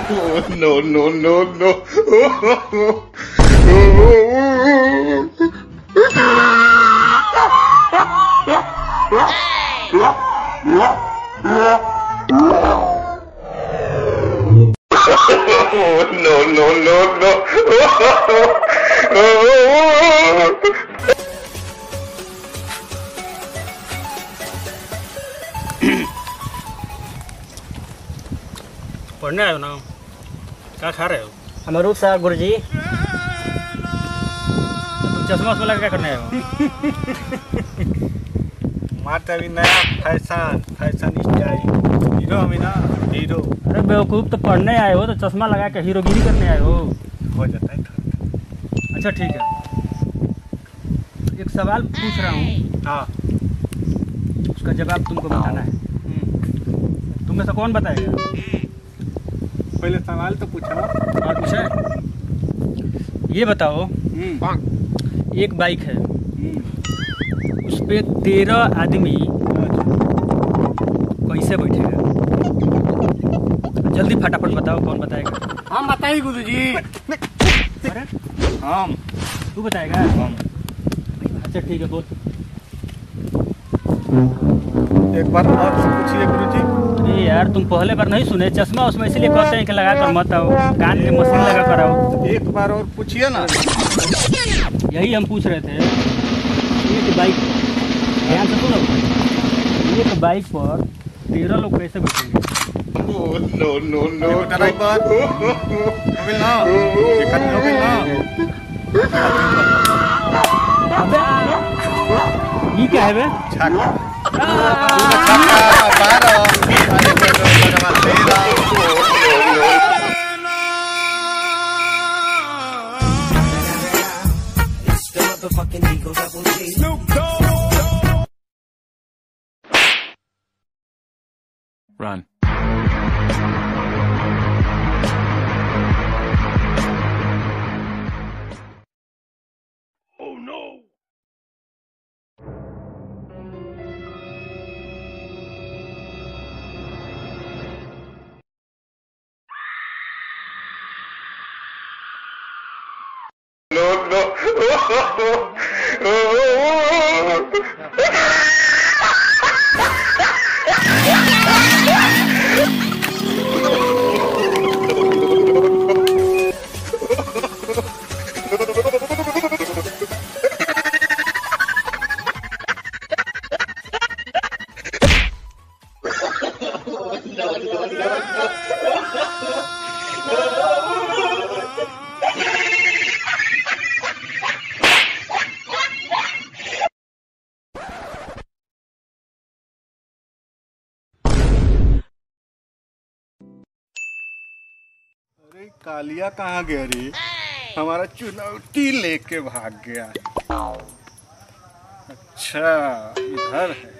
No, no, no, no. No, no, no, no. पढ़ने आए हो ना? क्या खा रहे हो? अमरूद साहब गुरुजी। तो तुम चश्मा उसमें लगा क्या करने आए हो? माता भी नया फैशन स्टाइल हीरो हमें ना हीरो। अरे बेवकूफ़, तो पढ़ने आए हो तो चश्मा लगा के हीरोगिरी करने आए हो? हो जाता है। अच्छा ठीक है, एक सवाल पूछ रहा हूँ, हाँ, उसका जवाब तुमको बताना है। तुम में से कौन बताएगा? पहले सवाल तो पूछो। और पूछे, ये बताओ, एक बाइक है, उस पे 13 आदमी कैसे बैठेगा? जल्दी फटाफट बताओ, कौन बताएगा? हम बताइए गुरुजी। अरे हम तू बताएगा? अच्छा ठीक है, बोल। एक बार और पूछिए गुरुजी। अरे यार, तुम पहले बार नहीं सुने? चश्मा उसमें इसीलिए कहते हैं कि लगा कर मत आओ, कान के मशीन लगा कर आओ। एक बार और पूछिए ना। यही हम पूछ रहे थे। एक बाइक, ध्यान से सुनो, एक बाइक पर 13 लोग कैसे बैठेंगे? No, no, no. Driver mobile ना दिक्कत मोबाइल ना। अबे ये क्या है बे? छक्का। छक्का 12 अरे भगवान 13। Run. Oh no. No, no. अरे कालिया कहाँ गया रे? हमारा चुनौती लेके भाग गया। अच्छा इधर है।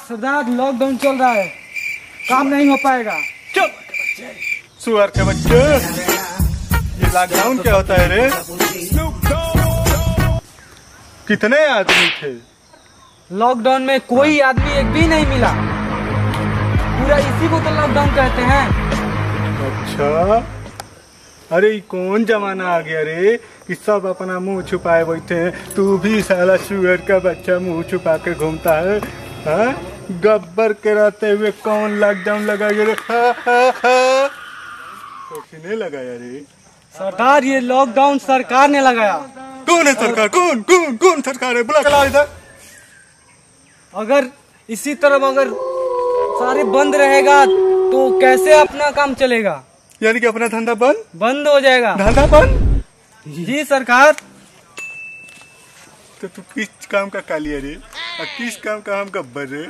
सरदार लॉकडाउन चल रहा है, काम नहीं हो पाएगा। सुअर के बच्चे, ये लॉकडाउन क्या होता है रे? कितने आदमी थे? लॉकडाउन में कोई आदमी एक भी नहीं मिला। पूरा इसी को तो लॉकडाउन कहते हैं। अच्छा, अरे ये कौन जमाना आ गया रे कि सब अपना मुंह छुपाए बैठे हैं। तू भी साला सुअर का बच्चा मुंह छुपा के घूमता है। हाँ? गब्बर के रहते हुए कौन लॉकडाउन लगाया रे? सोचने लगाया रे। सरदार ये लॉकडाउन सरकार ने लगाया। कौन है सरकार? कौन कौन कौन सरकार है? बुला के लाओ इधर। अगर इसी तरह अगर सारे बंद रहेगा तो कैसे अपना काम चलेगा? यानी कि अपना धंधा बंद हो जाएगा। धंधा बंद? जी सरकार। तो तू किस काम का कालिया रे और किस काम का हम गब्बर रे?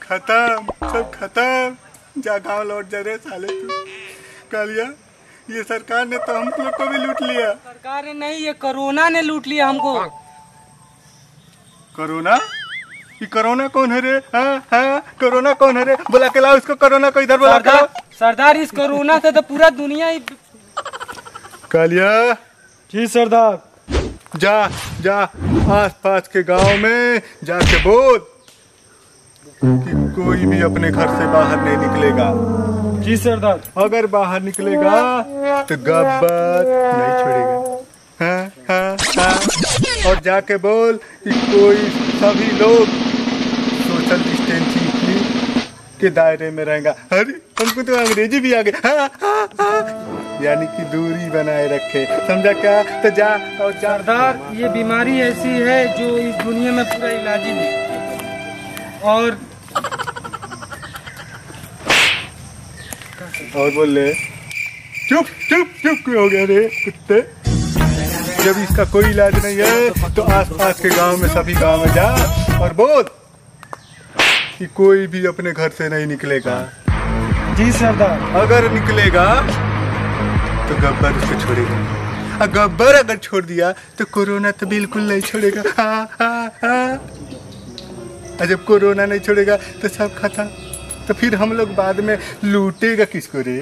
खत्म, सब खत्म। जा गाँव लौट जा रे साले तू कालिया। ये सरकार ने तो हम लोग को भी लूट लिया। सरकार ने नहीं, ये कोरोना ने लूट लिया हमको। कोरोना? ये कोरोना कौन है रे? हाँ हाँ, कोरोना कौन है रे? बुला के लाओ इसको, कोरोना को इधर बुला के लाओ। सरदार इस कोरोना से तो पूरा दुनिया ही। कालिया। जी सरदार। जा जा आस पास के गांव में जाके बोल कि कोई भी अपने घर से बाहर नहीं निकलेगा। जी सरदार। अगर बाहर निकलेगा तो गब्बर नहीं छोड़ेगा। हाँ हाँ हाँ। और जाके बोल कि कोई सभी लोग सोशल डिस्टेंसिंग के दायरे में रहेगा। अरे हमको तो अंग्रेजी भी आ गई। हाँ हाँ हाँ। यानी कि दूरी बनाए रखे, समझा क्या? तो जा और जा। सरदार ये बीमारी ऐसी है जो इस दुनिया में पूरा इलाज ही नहीं। और बोल ले। चुप चुप चुप क्यों हो गया रे कुत्ते? जब इसका कोई इलाज नहीं है तो आसपास के गांव में, सभी गांव में जा और बोल कि कोई भी अपने घर से नहीं निकलेगा। जी सरदार। अगर निकलेगा तो गब्बर उसको छोड़ेगा, और गब्बर अगर छोड़ दिया तो कोरोना तो बिल्कुल नहीं छोड़ेगा। हाँ हाँ हाँ। और जब कोरोना नहीं छोड़ेगा तो सब खत्म। तो फिर हम लोग बाद में लूटेगा किसको रे?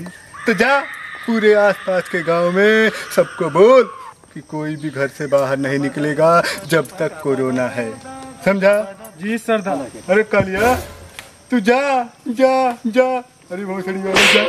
तो जा पूरे आसपास के गांव में सबको बोल कि कोई भी घर से बाहर नहीं निकलेगा जब तक कोरोना है, समझा? जी सरदार। अरे कालिया तू जा जा जा। अरे बहुत सड़ी बात है, जा।